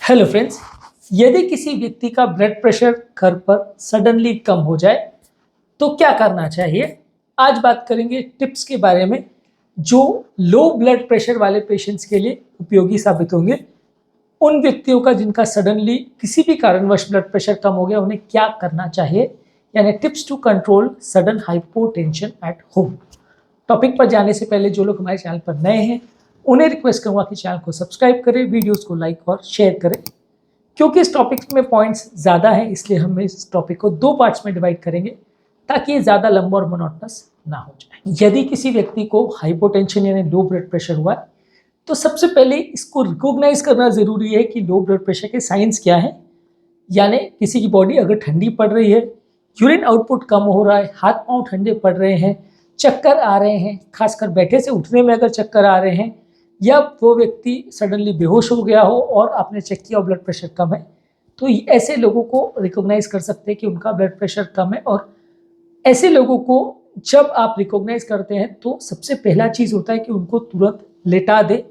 Hello friends, यदि किसी व्यक्ति का ब्लड प्रेशर घर पर सडनली कम हो जाए तो क्या करना चाहिए। आज बात करेंगे टिप्स के बारे में जो लो ब्लड प्रेशर वाले पेशेंट्स के लिए उपयोगी साबित होंगे। उन व्यक्तियों का जिनका सडनली किसी भी कारणवश ब्लड प्रेशर कम हो गया, उन्हें क्या करना चाहिए, यानी tips to control sudden hypotension at home. Topic पर जाने से पहले जो लोग हमारे चैनल पर नए हैं उन्हें रिक्वेस्ट करूंगा कि चैनल को सब्सक्राइब करें, वीडियोस को लाइक और शेयर करें। क्योंकि इस टॉपिक में पॉइंट्स ज़्यादा हैं, इसलिए हम इस टॉपिक को दो पार्ट्स में डिवाइड करेंगे ताकि ये ज़्यादा लंबा और मोनोटोनस ना हो जाए। यदि किसी व्यक्ति को हाइपोटेंशन यानी लो ब्लड प्रेशर हुआ है तो सबसे पहले इसको रिकॉग्नाइज करना ज़रूरी है कि लो ब्लड प्रेशर के साइंस क्या है। यानी किसी की बॉडी अगर ठंडी पड़ रही है, यूरिन आउटपुट कम हो रहा है, हाथ पांव ठंडे पड़ रहे हैं, चक्कर आ रहे हैं, खासकर बैठे से उठने में अगर चक्कर आ रहे हैं, या वो व्यक्ति सडनली बेहोश हो गया हो और आपने चेक किया ब्लड प्रेशर कम है, तो ऐसे लोगों को रिकॉग्नाइज कर सकते हैं कि उनका ब्लड प्रेशर कम है। और ऐसे लोगों को जब आप रिकॉग्नाइज करते हैं तो सबसे पहला चीज़ होता है कि उनको तुरंत लेटा दे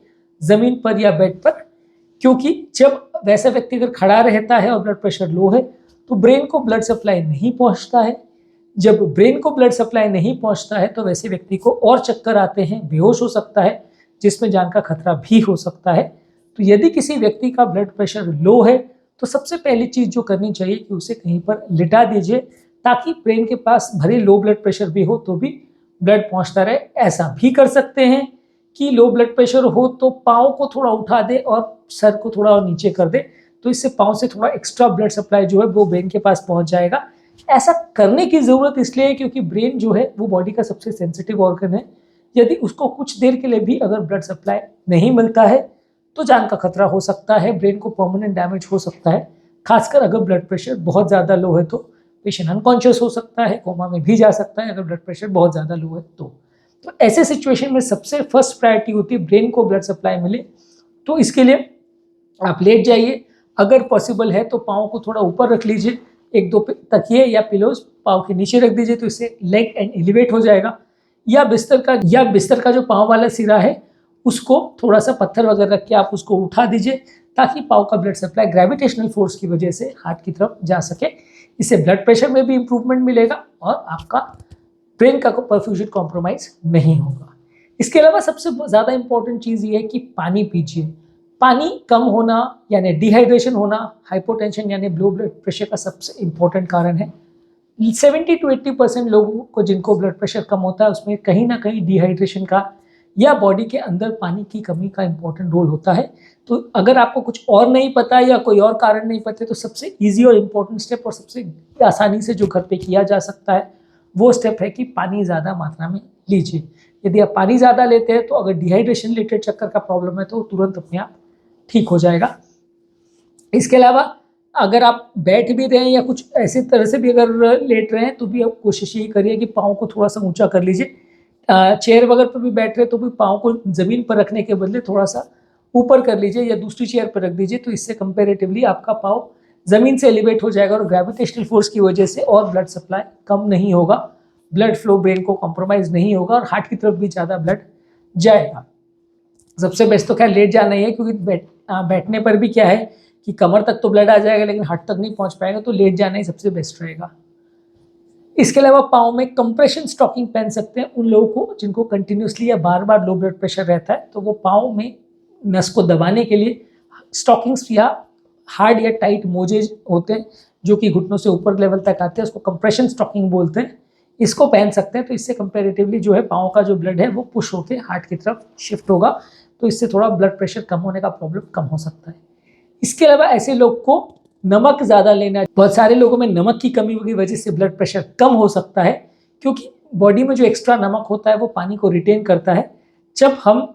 ज़मीन पर या बेड पर, क्योंकि जब वैसा व्यक्ति अगर खड़ा रहता है और ब्लड प्रेशर लो है तो ब्रेन को ब्लड सप्लाई नहीं पहुंचता है। जब ब्रेन को ब्लड सप्लाई नहीं पहुंचता है तो वैसे व्यक्ति को और चक्कर आते हैं, बेहोश हो सकता है, जिसमें जान का खतरा भी हो सकता है। तो यदि किसी व्यक्ति का ब्लड प्रेशर लो है तो सबसे पहली चीज़ जो करनी चाहिए कि उसे कहीं पर लिटा दीजिए ताकि ब्रेन के पास भले लो ब्लड प्रेशर भी हो तो भी ब्लड पहुंचता रहे। ऐसा भी कर सकते हैं कि लो ब्लड प्रेशर हो तो पाँव को थोड़ा उठा दे और सर को थोड़ा और नीचे कर दे, तो इससे पाँव से थोड़ा एक्स्ट्रा ब्लड सप्लाई जो है वो ब्रेन के पास पहुंच जाएगा। ऐसा करने की ज़रूरत इसलिए है क्योंकि ब्रेन जो है वो बॉडी का सबसे सेंसिटिव ऑर्गन है। यदि उसको कुछ देर के लिए भी अगर ब्लड सप्लाई नहीं मिलता है तो जान का खतरा हो सकता है, ब्रेन को परमानेंट डैमेज हो सकता है। खासकर अगर ब्लड प्रेशर बहुत ज़्यादा लो है तो पेशेंट अनकॉन्शियस हो सकता है, कोमा में भी जा सकता है अगर ब्लड प्रेशर बहुत ज़्यादा लो है तो ऐसे सिचुएशन में सबसे फर्स्ट प्रायोरिटी होती है ब्रेन को ब्लड सप्लाई मिले। तो इसके लिए आप लेट जाइए, अगर पॉसिबल है तो पाँव को थोड़ा ऊपर रख लीजिए, एक दो तकिए या पिलोज पाँव के नीचे रख दीजिए तो इससे लेग एंड एलिवेट हो जाएगा। या बिस्तर का जो पाँव वाला सिरा है उसको थोड़ा सा पत्थर वगैरह रख के आप उसको उठा दीजिए ताकि पाँव का ब्लड सप्लाई ग्रेविटेशनल फोर्स की वजह से हार्ट की तरफ जा सके। इससे ब्लड प्रेशर में भी इम्प्रूवमेंट मिलेगा और आपका ब्रेन का परफ्यूजन कॉम्प्रोमाइज नहीं होगा। इसके अलावा सबसे ज़्यादा इंपॉर्टेंट चीज़ ये है कि पानी पीजिए। पानी कम होना यानी डिहाइड्रेशन होना हाइपोटेंशन यानी लो ब्लड प्रेशर का सबसे इम्पोर्टेंट कारण है। 70 to 80% लोगों को जिनको ब्लड प्रेशर कम होता है उसमें कहीं ना कहीं डिहाइड्रेशन का या बॉडी के अंदर पानी की कमी का इम्पोर्टेंट रोल होता है। तो अगर आपको कुछ और नहीं पता या कोई और कारण नहीं पता तो सबसे ईजी और इम्पोर्टेंट स्टेप और सबसे आसानी से जो घर पे किया जा सकता है वो स्टेप है कि पानी ज़्यादा मात्रा में लीजिए। यदि आप पानी ज़्यादा लेते हैं तो अगर डिहाइड्रेशन रिलेटेड चक्कर का प्रॉब्लम है तो तुरंत अपने आप ठीक हो जाएगा। इसके अलावा अगर आप बैठ भी रहे हैं या कुछ ऐसे तरह से भी अगर लेट रहे हैं तो भी आप कोशिश यही करिए कि पाँव को थोड़ा सा ऊंचा कर लीजिए। चेयर वगैरह पर भी बैठ रहे तो भी पाँव को ज़मीन पर रखने के बदले थोड़ा सा ऊपर कर लीजिए या दूसरी चेयर पर रख दीजिए, तो इससे कंपेरेटिवली आपका पाँव ज़मीन से एलिवेट हो जाएगा और ग्रेविटेशनल फोर्स की वजह से और ब्लड सप्लाई कम नहीं होगा, ब्लड फ्लो ब्रेन को कॉम्प्रोमाइज़ नहीं होगा और हार्ट की तरफ भी ज़्यादा ब्लड जाएगा। सबसे बेस्ट तो खैर लेट जाना ही है क्योंकि बैठने पर भी क्या है कि कमर तक तो ब्लड आ जाएगा लेकिन हार्ट तक नहीं पहुंच पाएगा, तो लेट जाना ही सबसे बेस्ट रहेगा। इसके अलावा पाँव में कंप्रेशन स्टॉकिंग पहन सकते हैं उन लोगों को जिनको कंटिन्यूसली या बार बार लो ब्लड प्रेशर रहता है, तो वो पाँव में नस को दबाने के लिए स्टॉकिंग्स या हार्ड या टाइट मोजे होते हैं जो कि घुटनों से ऊपर लेवल तक आते हैं, उसको कंप्रेशन स्टॉकिंग बोलते हैं। इसको पहन सकते हैं तो इससे कंपेरेटिवली जो है पाँव का जो ब्लड है वो पुश होकर हार्ट की तरफ शिफ्ट होगा, तो इससे थोड़ा ब्लड प्रेशर कम होने का प्रॉब्लम कम हो सकता है। इसके अलावा ऐसे लोग को नमक ज़्यादा लेना, बहुत सारे लोगों में नमक की कमी की वजह से ब्लड प्रेशर कम हो सकता है क्योंकि बॉडी में जो एक्स्ट्रा नमक होता है वो पानी को रिटेन करता है। जब हम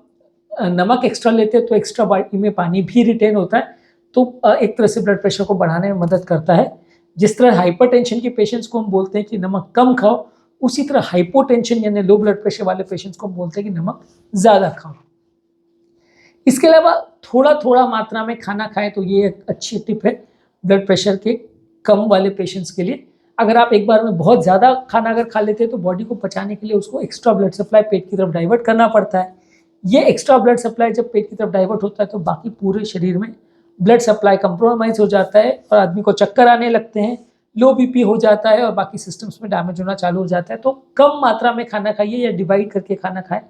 नमक एक्स्ट्रा लेते हैं तो एक्स्ट्रा बॉडी में पानी भी रिटेन होता है, तो एक तरह से ब्लड प्रेशर को बढ़ाने में मदद करता है। जिस तरह हाइपरटेंशन के पेशेंट्स को हम बोलते हैं कि नमक कम खाओ, उसी तरह हाइपोटेंशन यानी लो ब्लड प्रेशर वाले पेशेंट्स को हम बोलते हैं कि नमक ज़्यादा खाओ। इसके अलावा थोड़ा थोड़ा मात्रा में खाना खाएं तो ये एक अच्छी टिप है ब्लड प्रेशर के कम वाले पेशेंट्स के लिए। अगर आप एक बार में बहुत ज़्यादा खाना अगर खा लेते हैं तो बॉडी को पचाने के लिए उसको एक्स्ट्रा ब्लड सप्लाई पेट की तरफ डाइवर्ट करना पड़ता है। ये एक्स्ट्रा ब्लड सप्लाई जब पेट की तरफ डाइवर्ट होता है तो बाकी पूरे शरीर में ब्लड सप्लाई कंप्रोमाइज हो जाता है और आदमी को चक्कर आने लगते हैं, लो बीपी हो जाता है और बाकी सिस्टम्स में डैमेज होना चालू हो जाता है। तो कम मात्रा में खाना खाइए या डिवाइड करके खाना खाएं,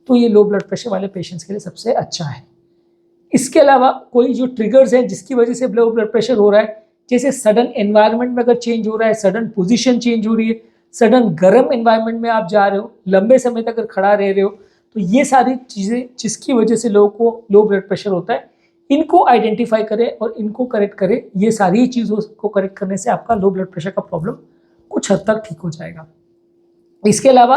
तो ये लो ब्लड प्रेशर वाले पेशेंट्स के लिए सबसे अच्छा है। इसके अलावा कोई जो ट्रिगर्स हैं जिसकी वजह से लो ब्लड प्रेशर हो रहा है, जैसे सडन एनवायरनमेंट में अगर चेंज हो रहा है, सडन पोजीशन चेंज हो रही है, सडन गर्म एनवायरनमेंट में आप जा रहे हो, लंबे समय तक अगर खड़ा रह रहे हो, तो ये सारी चीज़ें जिसकी वजह से लोगों को लो ब्लड प्रेशर होता है, इनको आइडेंटिफाई करें और इनको करेक्ट करें। ये सारी चीज़ों को करेक्ट करने से आपका लो ब्लड प्रेशर का प्रॉब्लम कुछ हद तक ठीक हो जाएगा। इसके अलावा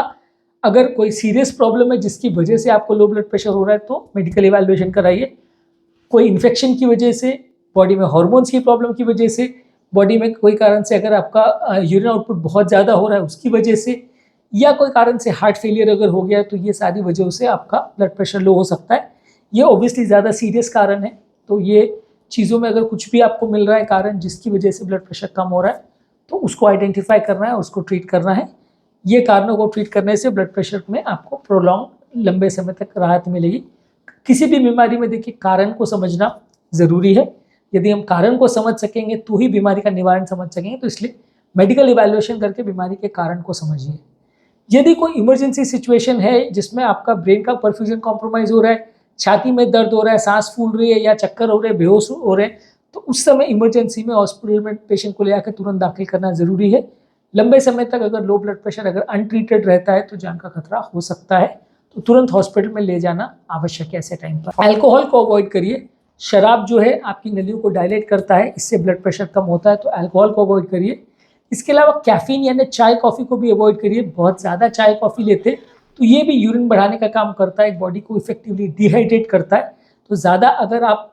अगर कोई सीरियस प्रॉब्लम है जिसकी वजह से आपको लो ब्लड प्रेशर हो रहा है, तो मेडिकल इवैल्यूएशन कराइए। कोई इन्फेक्शन की वजह से, बॉडी में हार्मोन्स की प्रॉब्लम की वजह से, बॉडी में कोई कारण से अगर आपका यूरिन आउटपुट बहुत ज़्यादा हो रहा है उसकी वजह से, या कोई कारण से हार्ट फेलियर अगर हो गया, तो ये सारी वजहों से आपका ब्लड प्रेशर लो हो सकता है। ये ऑब्वियसली ज़्यादा सीरियस कारण है, तो ये चीज़ों में अगर कुछ भी आपको मिल रहा है कारण जिसकी वजह से ब्लड प्रेशर कम हो रहा है, तो उसको आइडेंटिफाई करना है, उसको ट्रीट करना है। ये कारणों को ट्रीट करने से ब्लड प्रेशर में आपको प्रोलॉन्ग लंबे समय तक राहत मिलेगी। किसी भी बीमारी में देखिए कारण को समझना ज़रूरी है। यदि हम कारण को समझ सकेंगे तो ही बीमारी का निवारण समझ सकेंगे, तो इसलिए मेडिकल इवैल्यूएशन करके बीमारी के कारण को समझिए। यदि कोई इमरजेंसी सिचुएशन है जिसमें आपका ब्रेन का परफ्यूजन कॉम्प्रोमाइज़ हो रहा है, छाती में दर्द हो रहा है, सांस फूल रही है या चक्कर हो रहे हैं, बेहोश हो रहे हैं, तो उस समय इमरजेंसी में हॉस्पिटल में पेशेंट को ले आकर तुरंत दाखिल करना ज़रूरी है। लंबे समय तक अगर लो ब्लड प्रेशर अगर अनट्रीटेड रहता है तो जान का खतरा हो सकता है, तो तुरंत हॉस्पिटल में ले जाना आवश्यक है ऐसे टाइम पर। अल्कोहल को अवॉइड करिए। शराब जो है आपकी नलियों को डायलेट करता है, इससे ब्लड प्रेशर कम होता है, तो अल्कोहल को अवॉइड करिए। इसके अलावा कैफीन यानी चाय कॉफ़ी को भी अवॉइड करिए। बहुत ज़्यादा चाय कॉफ़ी लेते तो ये भी यूरिन बढ़ाने का काम करता है, बॉडी को इफेक्टिवली डिहाइड्रेट करता है। तो ज़्यादा अगर आप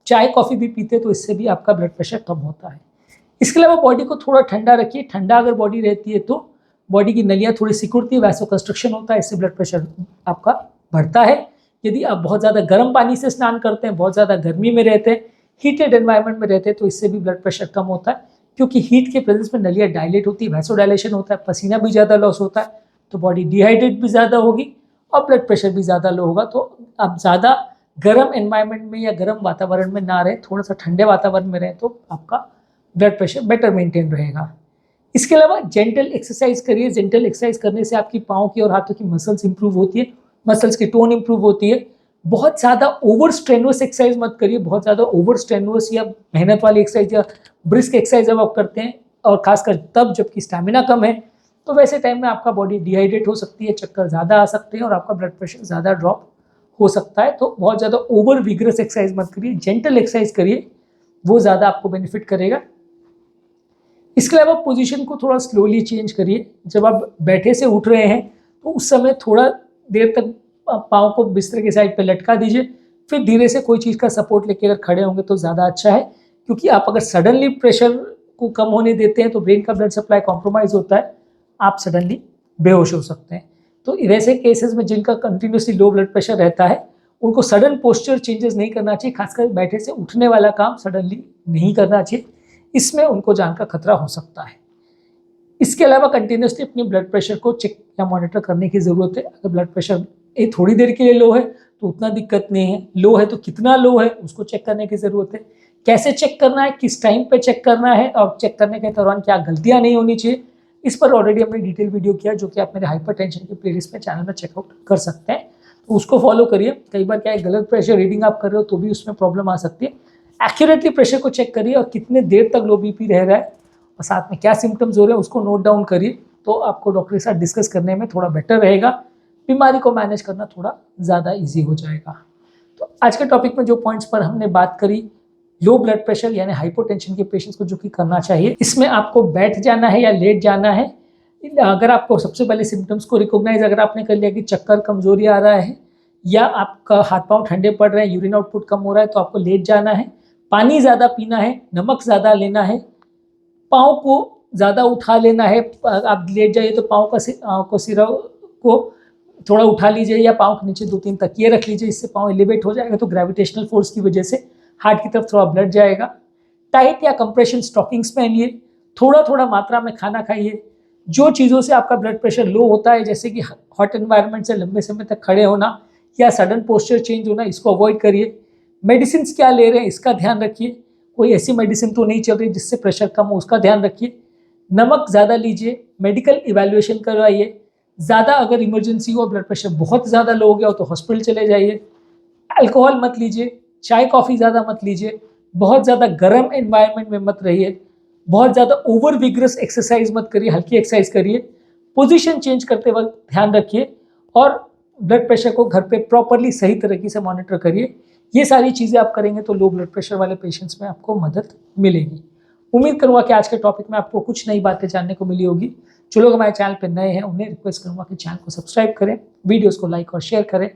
चाय कॉफ़ी भी पीते तो इससे भी आपका ब्लड प्रेशर कम होता है। इसके अलावा बॉडी को थोड़ा ठंडा रखिए। ठंडा अगर बॉडी रहती है तो बॉडी की नलियाँ थोड़ी सिकुड़ती है, वैसोकंस्ट्रिक्शन होता है, इससे ब्लड प्रेशर आपका बढ़ता है। यदि आप बहुत ज़्यादा गर्म पानी से स्नान करते हैं, बहुत ज़्यादा गर्मी में रहते हैं, हीटेड एनवायरनमेंट में रहते हैं, तो इससे भी ब्लड प्रेशर कम होता है, क्योंकि हीट के प्रेजेंस में नलियाँ डायलेट होती है, वैसोडायलेशन होता है, पसीना भी ज़्यादा लॉस होता है, तो बॉडी डिहाइड्रेट भी ज़्यादा होगी और ब्लड प्रेशर भी ज़्यादा लो होगा। तो आप ज़्यादा गर्म एनवायरनमेंट में या गर्म वातावरण में ना रहें, थोड़ा सा ठंडे वातावरण में रहें, तो आपका ब्लड प्रेशर बेटर मेंटेन रहेगा। इसके अलावा जेंटल एक्सरसाइज करिए। जेंटल एक्सरसाइज करने से आपकी पाँव की और हाथों की मसल्स इंप्रूव होती है, मसल्स की टोन इंप्रूव होती है। बहुत ज़्यादा ओवर स्ट्रेनुअस एक्सरसाइज मत करिए। बहुत ज़्यादा ओवर स्ट्रेनुअस या मेहनत वाली एक्सरसाइज या ब्रिस्क एक्सरसाइज जब आप करते हैं, और खासकर तब जबकि स्टैमिना कम है, तो वैसे टाइम में आपका बॉडी डिहाइड्रेट हो सकती है, चक्कर ज़्यादा आ सकते हैं और आपका ब्लड प्रेशर ज़्यादा ड्रॉप हो सकता है। तो बहुत ज़्यादा ओवर विग्रस एक्सरसाइज मत करिए, जेंटल एक्सरसाइज करिए, वो ज़्यादा आपको बेनिफिट करेगा। इसके अलावा पोजीशन को थोड़ा स्लोली चेंज करिए। जब आप बैठे से उठ रहे हैं तो उस समय थोड़ा देर तक पाँव को बिस्तर के साइड पे लटका दीजिए, फिर धीरे से कोई चीज़ का सपोर्ट लेके अगर खड़े होंगे तो ज़्यादा अच्छा है, क्योंकि आप अगर सडनली प्रेशर को कम होने देते हैं तो ब्रेन का ब्लड सप्लाई कॉम्प्रोमाइज़ होता है, आप सडनली बेहोश हो सकते हैं। तो वैसे केसेस में जिनका कंटिन्यूसली लो ब्लड प्रेशर रहता है, उनको सडन पोस्चर चेंजेस नहीं करना चाहिए, खासकर बैठे से उठने वाला काम सडनली नहीं करना चाहिए, इसमें उनको जान का खतरा हो सकता है। इसके अलावा कंटिन्यूसली अपने ब्लड प्रेशर को चेक या मॉनिटर करने की ज़रूरत है। अगर ब्लड प्रेशर थोड़ी देर के लिए लो है तो उतना दिक्कत नहीं है, लो है तो कितना लो है उसको चेक करने की ज़रूरत है। कैसे चेक करना है, किस टाइम पे चेक करना है और चेक करने के दौरान क्या गलतियाँ नहीं होनी चाहिए, इस पर ऑलरेडी हमने डिटेल वीडियो किया, जो कि आप मेरे हाइपरटेंशन के प्लेलिस्ट में चैनल में चेकआउट कर सकते हैं, तो उसको फॉलो करिए। कई बार क्या है, गलत प्रेशर रीडिंग आप कर रहे हो तो भी उसमें प्रॉब्लम आ सकती है। एक्यूरेटली प्रेशर को चेक करिए और कितने देर तक लो बीपी रह रहा है और साथ में क्या सिम्टम्स हो रहे हैं उसको नोट डाउन करिए, तो आपको डॉक्टर के साथ डिस्कस करने में थोड़ा बेटर रहेगा, बीमारी को मैनेज करना थोड़ा ज़्यादा ईजी हो जाएगा। तो आज के टॉपिक में जो पॉइंट्स पर हमने बात करी, लो ब्लड प्रेशर यानी हाइपोटेंशन के पेशेंट्स को जो कि करना चाहिए, इसमें आपको बैठ जाना है या लेट जाना है। अगर आपको सबसे पहले सिम्टम्स को रिकॉग्नाइज अगर आपने कर लिया कि चक्कर कमजोरी आ रहा है या आपका हाथ पांव ठंडे पड़ रहे हैं, यूरिन आउटपुट कम हो रहा है, तो आपको लेट जाना है, पानी ज़्यादा पीना है, नमक ज़्यादा लेना है, पाँव को ज़्यादा उठा लेना है। आप लेट जाइए तो पाँव का सिरा को थोड़ा उठा लीजिए या पाँव के नीचे 2-3 तकिए रख लीजिए, इससे पाँव एलिवेट हो जाएगा, तो ग्रेविटेशनल फोर्स की वजह से हार्ट की तरफ थोड़ा ब्लड जाएगा। टाइट या कंप्रेशन स्टॉकिंग्स पहनिए, थोड़ा थोड़ा मात्रा में खाना खाइए। जो चीज़ों से आपका ब्लड प्रेशर लो होता है, जैसे कि हॉट एनवायरनमेंट से लंबे समय तक खड़े होना या सडन पोस्चर चेंज होना, इसको अवॉइड करिए। मेडिसिन क्या ले रहे हैं इसका ध्यान रखिए, कोई ऐसी मेडिसिन तो नहीं चल रही जिससे प्रेशर कम हो, उसका ध्यान रखिए। नमक ज़्यादा लीजिए, मेडिकल इवैल्यूएशन करवाइए। ज़्यादा अगर इमरजेंसी हो, ब्लड प्रेशर बहुत ज़्यादा लो हो गया हो तो हॉस्पिटल चले जाइए। अल्कोहल मत लीजिए, चाय कॉफ़ी ज़्यादा मत लीजिए, बहुत ज़्यादा गर्म एनवायरनमेंट में मत रहिए, बहुत ज़्यादा ओवर विग्रस एक्सरसाइज मत करिए, हल्की एक्सरसाइज करिए। पोजीशन चेंज करते वक्त ध्यान रखिए और ब्लड प्रेशर को घर पे प्रॉपरली सही तरीके से मॉनिटर करिए। ये सारी चीज़ें आप करेंगे तो लो ब्लड प्रेशर वाले पेशेंट्स में आपको मदद मिलेगी। उम्मीद करूँगा कि आज के टॉपिक में आपको कुछ नई बातें जानने को मिली होगी। जो लोग हमारे चैनल पर नए हैं उन्हें रिक्वेस्ट करूँगा कि चैनल को सब्सक्राइब करें, वीडियोज़ को लाइक और शेयर करें